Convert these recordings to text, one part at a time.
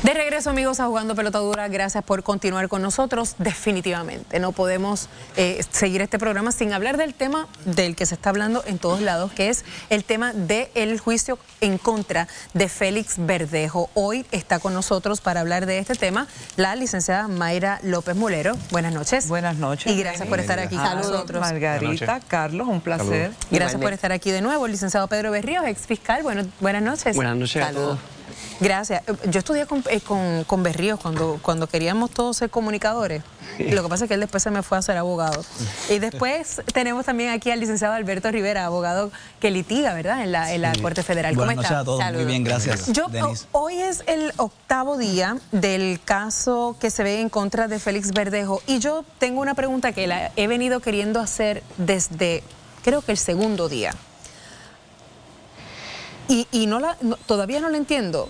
De regreso, amigos, a Jugando Pelota Dura. Gracias por continuar con nosotros. Definitivamente no podemos seguir este programa sin hablar del tema del que se está hablando en todos lados, que es el tema del juicio en contra de Félix Verdejo. Hoy está con nosotros para hablar de este tema la licenciada Mayra López Mulero. Buenas noches. Buenas noches. Y gracias por estar aquí con nosotros. Margarita, Carlos, un placer. Gracias por estar aquí de nuevo. El licenciado Pedro Berríos, ex fiscal. Buenas noches. Buenas noches a todos. Gracias. Yo estudié con Berríos cuando queríamos todos ser comunicadores. Lo que pasa es que él después se me fue a ser abogado. Y después tenemos también aquí al licenciado Alberto Rivera, abogado que litiga, ¿verdad?, en la Corte Federal. ¿Cómo Buenas noches a todos. Saludos. Muy bien, gracias. Hoy es el 8º día del caso que se ve en contra de Félix Verdejo. Y yo tengo una pregunta que la he venido queriendo hacer desde, creo que el 2º día. Y todavía no lo entiendo.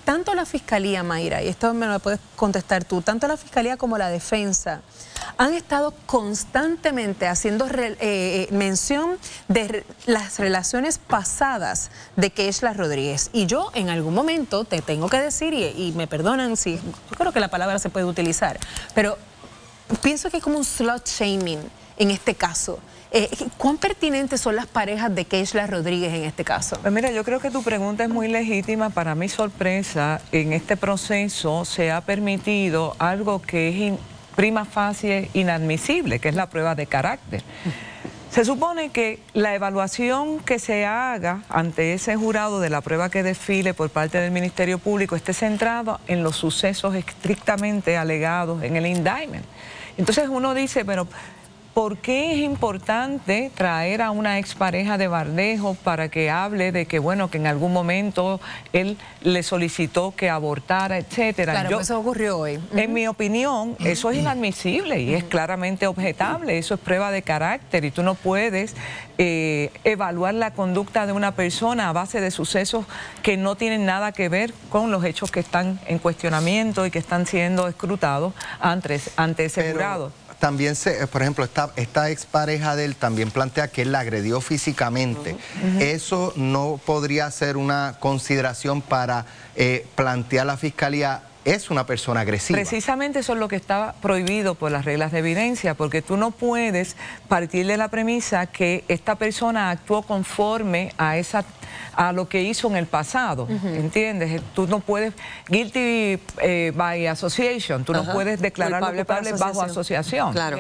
Tanto la Fiscalía, Mayra, y esto me lo puedes contestar tú, tanto la Fiscalía como la Defensa han estado constantemente haciendo mención de las relaciones pasadas de Keishla Rodríguez. Y yo en algún momento te tengo que decir, y me perdonan si yo creo que la palabra se puede utilizar, pero pienso que hay como un slut shaming en este caso. ¿Cuán pertinentes son las parejas de Keishla Rodríguez en este caso? Pues mira, yo creo que tu pregunta es muy legítima. Para mi sorpresa, en este proceso se ha permitido algo que es prima facie inadmisible, que es la prueba de carácter. Se supone que la evaluación que se haga ante ese jurado de la prueba que desfile por parte del Ministerio Público esté centrado en los sucesos estrictamente alegados en el indictment. Entonces uno dice, pero ¿por qué es importante traer a una expareja de Verdejo para que hable de que, bueno, que en algún momento él le solicitó que abortara, etcétera? Claro, eso ocurrió hoy. En mi opinión, eso es inadmisible y es claramente objetable. Eso es prueba de carácter y tú no puedes evaluar la conducta de una persona a base de sucesos que no tienen nada que ver con los hechos que están en cuestionamiento y que están siendo escrutados ante ese jurado. También, por ejemplo, esta expareja de él también plantea que él la agredió físicamente. ¿Eso no podría ser una consideración para plantear la Fiscalía? Es una persona agresiva. Precisamente eso es lo que está prohibido por las reglas de evidencia, porque tú no puedes partir de la premisa que esta persona actuó conforme a lo que hizo en el pasado, ¿entiendes? Tú no puedes, guilty by association, tú no puedes declararlo culpable bajo asociación. Claro.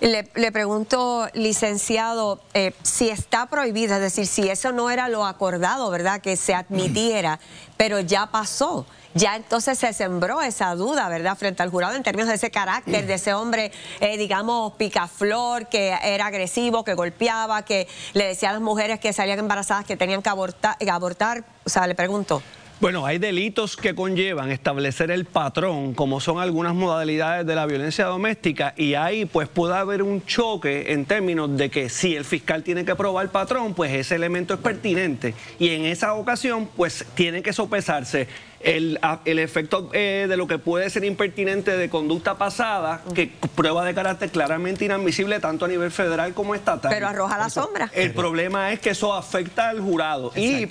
Le pregunto, licenciado, si está prohibido, es decir, si eso no era lo acordado, ¿verdad?, que se admitiera, pero ya pasó. Ya entonces se sembró esa duda, ¿verdad?, frente al jurado en términos de ese carácter, de ese hombre, digamos, picaflor, que era agresivo, que golpeaba, que le decía a las mujeres que salían embarazadas que tenían que abortar. O sea, le pregunto. Bueno, hay delitos que conllevan establecer el patrón, como son algunas modalidades de la violencia doméstica, y ahí pues puede haber un choque en términos de que si el fiscal tiene que probar el patrón, pues ese elemento es pertinente, y en esa ocasión pues tiene que sopesarse el efecto de lo que puede ser impertinente de conducta pasada, que prueba de carácter claramente inadmisible tanto a nivel federal como estatal. Pero arroja la sombra. El problema es que eso afecta al jurado y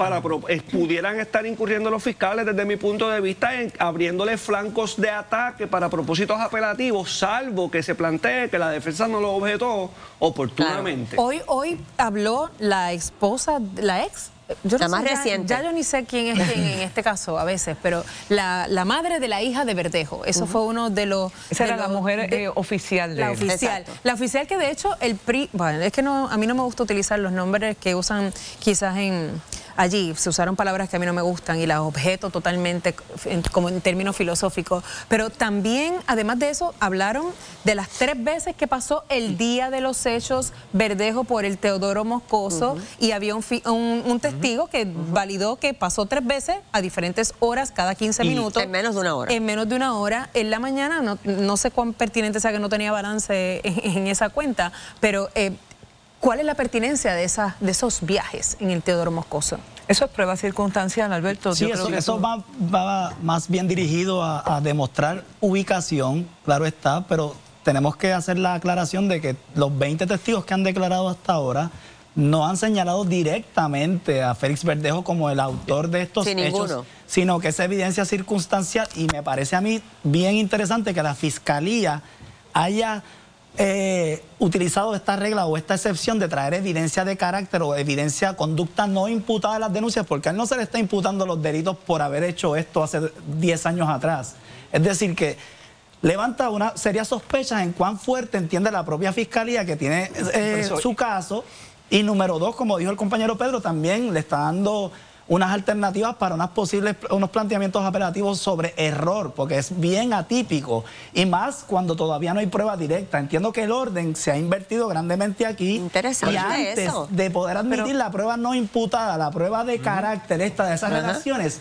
pudieran estar incurriendo los fiscales, desde mi punto de vista, en abriéndole flancos de ataque para propósitos apelativos, salvo que se plantee que la defensa no lo objetó oportunamente. Claro. Hoy habló la esposa, la ex. La más reciente. Ya yo ni sé quién es quién en este caso a veces, pero la madre de la hija de Verdejo, eso fue uno de los... Esa era la mujer oficial de la él. oficial. La oficial que de hecho bueno, es que a mí no me gusta utilizar los nombres que usan quizás allí, se usaron palabras que a mí no me gustan y las objeto totalmente como en términos filosóficos, pero también, además de eso, hablaron de las 3 veces que pasó el día de los hechos Verdejo por el Teodoro Moscoso y había un testigo que validó que pasó 3 veces a diferentes horas, cada 15 minutos. En menos de una hora. En menos de una hora. En la mañana, no sé cuán pertinente sea que no tenía balance en esa cuenta, pero ¿cuál es la pertinencia de esos viajes en el Teodoro Moscoso? Eso es prueba circunstancial, Alberto. Sí, eso va más bien dirigido a demostrar ubicación, claro está, pero tenemos que hacer la aclaración de que los 20 testigos que han declarado hasta ahora no han señalado directamente a Félix Verdejo como el autor de estos hechos, sino que es evidencia circunstancial, y me parece a mí bien interesante que la Fiscalía haya utilizado esta regla o esta excepción de traer evidencia de carácter o evidencia conducta no imputada a las denuncias, porque a él no se le está imputando los delitos por haber hecho esto hace 10 años atrás. Es decir, que levanta una seria sospecha en cuán fuerte entiende la propia Fiscalía que tiene su caso, y número 2, como dijo el compañero Pedro, también le está dando unas alternativas para unos planteamientos apelativos sobre error, porque es bien atípico, y más cuando todavía no hay prueba directa. Entiendo que el orden se ha invertido grandemente aquí. Interesante y antes eso. de poder admitir la prueba no imputada, la prueba de carácter de esas relaciones,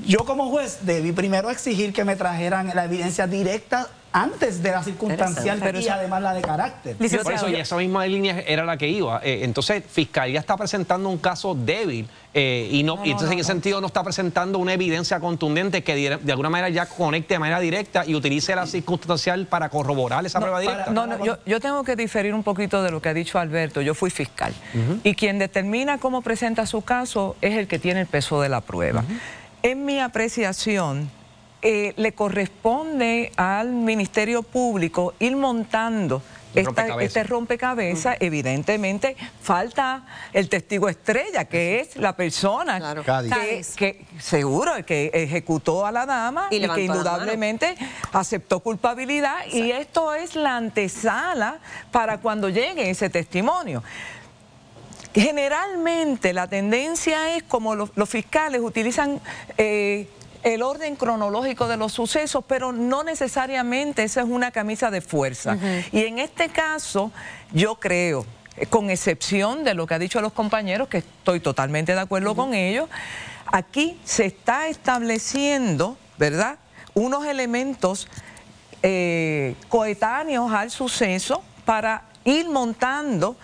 yo como juez debí primero exigir que me trajeran la evidencia directa antes de la circunstancial y además la de carácter. Por eso, y esa misma línea era la que iba. Entonces, Fiscalía está presentando un caso débil y entonces en ese sentido no está presentando una evidencia contundente que de alguna manera ya conecte de manera directa y utilice la circunstancial para corroborar esa prueba directa. Yo tengo que diferir un poquito de lo que ha dicho Alberto. Yo fui fiscal y quien determina cómo presenta su caso es el que tiene el peso de la prueba. En mi apreciación, le corresponde al Ministerio Público ir montando este rompecabezas. Evidentemente falta el testigo estrella, que es la persona que seguro que ejecutó a la dama y que indudablemente aceptó culpabilidad. Exacto. Y esto es la antesala para cuando llegue ese testimonio. Generalmente la tendencia es como los fiscales utilizan el orden cronológico de los sucesos, pero no necesariamente esa es una camisa de fuerza. Y en este caso, yo creo, con excepción de lo que ha dicho los compañeros, que estoy totalmente de acuerdo con ellos, aquí se está estableciendo, ¿verdad?, unos elementos coetáneos al suceso para ir montando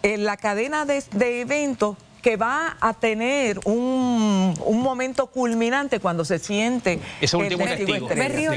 la cadena de eventos que va a tener un momento culminante cuando se siente ese último testigo. Berrío,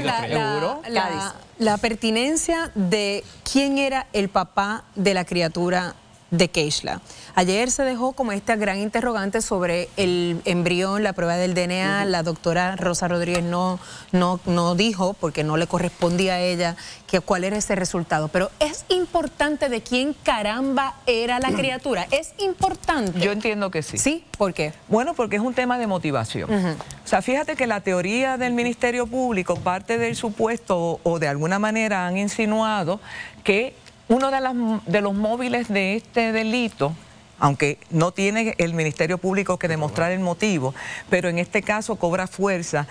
la pertinencia de quién era el papá de la criatura de Keishla. Ayer se dejó como esta gran interrogante sobre el embrión, la prueba del DNA. La doctora Rosa Rodríguez no dijo, porque no le correspondía a ella, cuál era ese resultado. Pero es importante de quién caramba era la criatura. Es importante. Yo entiendo que sí. ¿Sí? ¿Por qué? Bueno, porque es un tema de motivación. O sea, fíjate que la teoría del Ministerio Público parte del supuesto, o de alguna manera han insinuado, que uno de los móviles de este delito, aunque no tiene el Ministerio Público que demostrar el motivo, pero en este caso cobra fuerza,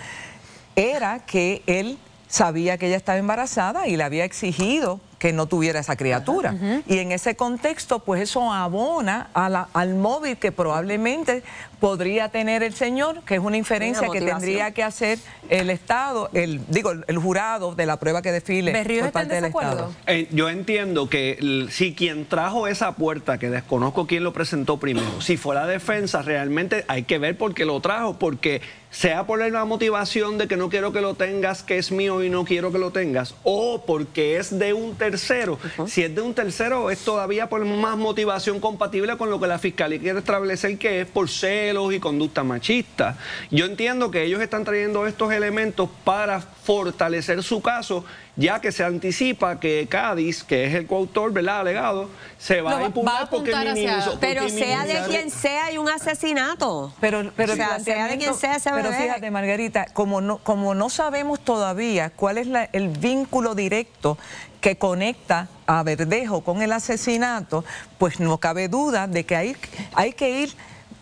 era que él sabía que ella estaba embarazada y le había exigido que no tuviera esa criatura. Y en ese contexto, pues eso abona al móvil que probablemente podría tener el señor, que es una inferencia que tendría que hacer el Estado, el jurado de la prueba que desfile por parte del Estado. Yo entiendo que si quien trajo esa puerta, que desconozco quién lo presentó primero, si fue la defensa, realmente hay que ver por qué lo trajo, porque sea por la motivación de que no quiero que lo tengas, que es mío y no quiero que lo tengas, o porque es de un tercero. Si es de un tercero, es todavía por más motivación compatible con lo que la Fiscalía quiere establecer, que es por celos y conducta machista. Yo entiendo que ellos están trayendo estos elementos para fortalecer su caso, ya que se anticipa que Cádiz, que es el coautor, ¿verdad?, alegado, se va a impugnar porque minimizó. Pero sea de quien sea, hay un asesinato. Pero sea de quien sea ese bebé. Pero fíjate, Margarita, como no sabemos todavía cuál es el vínculo directo que conecta a Verdejo con el asesinato, pues no cabe duda de que hay que ir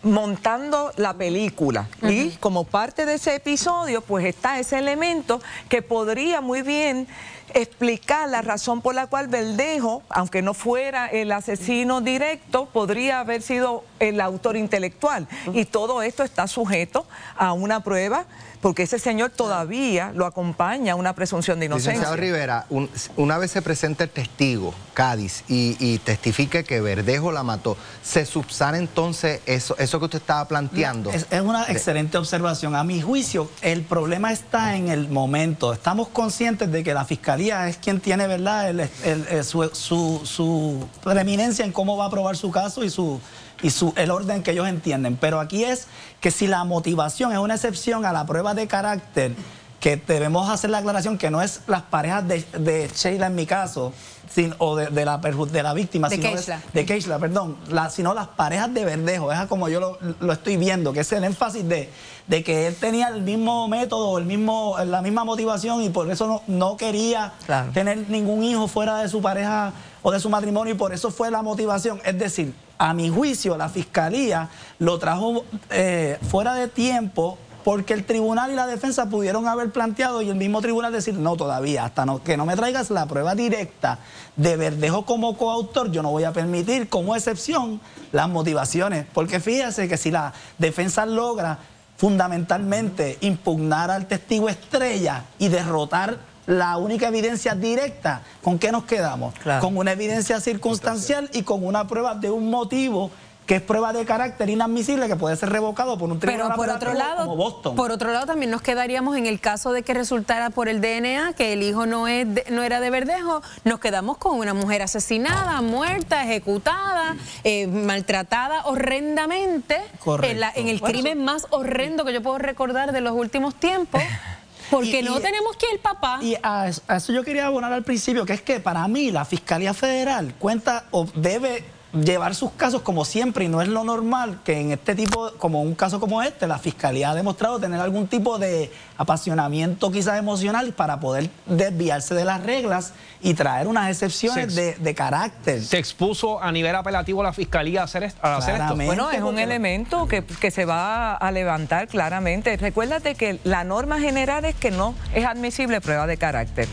montando la película. Y como parte de ese episodio, pues está ese elemento que podría muy bien explicar la razón por la cual Verdejo, aunque no fuera el asesino directo, podría haber sido el autor intelectual. Y todo esto está sujeto a una prueba, porque ese señor todavía lo acompaña una presunción de inocencia. Licenciado Rivera, una vez se presenta el testigo, Cádiz, y testifique que Verdejo la mató, ¿se subsana entonces eso que usted estaba planteando? Es una excelente observación. A mi juicio, el problema está en el momento. Estamos conscientes de que la Fiscalía es quien tiene, ¿verdad?, su preeminencia en cómo va a probar su caso y su y el orden que ellos entienden. Pero aquí es que si la motivación es una excepción a la prueba de carácter, que debemos hacer la aclaración que no es las parejas de Sheila en mi caso, o de la víctima, de Keishla, perdón, sino las parejas de Verdejo, es como yo lo estoy viendo, que es el énfasis de que él tenía el mismo método, la misma motivación y por eso no quería tener ningún hijo fuera de su pareja o de su matrimonio y por eso fue la motivación. Es decir, a mi juicio la fiscalía lo trajo fuera de tiempo, porque el tribunal y la defensa pudieron haber planteado y el mismo tribunal decir, no, todavía, hasta que no me traigas la prueba directa de Verdejo como coautor, yo no voy a permitir como excepción las motivaciones. Porque fíjese que si la defensa logra fundamentalmente impugnar al testigo estrella y derrotar la única evidencia directa, ¿con qué nos quedamos? Con una evidencia circunstancial y con una prueba de un motivo que es prueba de carácter inadmisible que puede ser revocado por un tribunal como Boston. Por otro lado, también nos quedaríamos en el caso de que resultara por el DNA que el hijo no era de Verdejo, nos quedamos con una mujer asesinada, muerta, ejecutada, maltratada horrendamente, en el crimen más horrendo que yo puedo recordar de los últimos tiempos. Porque no tenemos que el papá. Y a eso yo quería abonar al principio, que es que para mí la Fiscalía Federal cuenta o debe llevar sus casos como siempre, y no es lo normal que en este tipo, como un caso como este, la Fiscalía ha demostrado tener algún tipo de apasionamiento quizás emocional para poder desviarse de las reglas y traer unas excepciones de carácter. ¿Se expuso a nivel apelativo la Fiscalía a hacer esto? Bueno, es un elemento que se va a levantar claramente. Recuérdate que la norma general es que no es admisible prueba de carácter.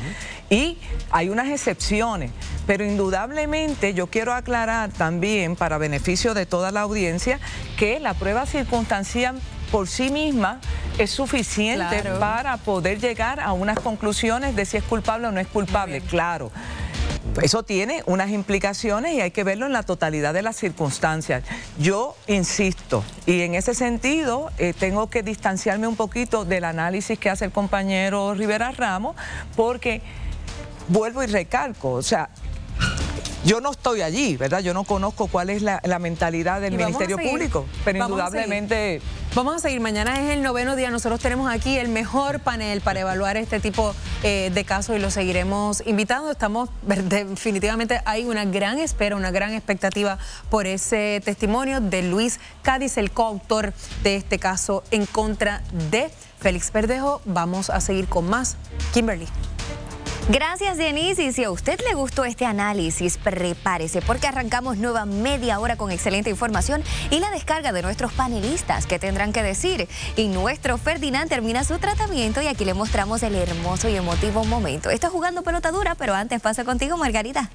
Y hay unas excepciones, pero indudablemente yo quiero aclarar también, para beneficio de toda la audiencia, que la prueba circunstancial por sí misma es suficiente para poder llegar a unas conclusiones de si es culpable o no es culpable. Claro, eso tiene unas implicaciones y hay que verlo en la totalidad de las circunstancias. Yo insisto, y en ese sentido tengo que distanciarme un poquito del análisis que hace el compañero Rivera Ramos, porque vuelvo y recalco, o sea, yo no estoy allí, ¿verdad? Yo no conozco cuál es la mentalidad del Ministerio Público, pero indudablemente... Vamos a seguir. Mañana es el 9º día. Nosotros tenemos aquí el mejor panel para evaluar este tipo de casos y lo seguiremos invitando. Definitivamente hay una gran espera, una gran expectativa por ese testimonio de Luis Cádiz, el coautor de este caso en contra de Félix Verdejo. Vamos a seguir con más. Kimberly. Gracias, Denise. Y si a usted le gustó este análisis, prepárese porque arrancamos nueva media hora con excelente información y la descarga de nuestros panelistas que tendrán que decir. Y nuestro Ferdinand termina su tratamiento y aquí le mostramos el hermoso y emotivo momento. Está jugando pelota dura, pero antes paso contigo, Margarita.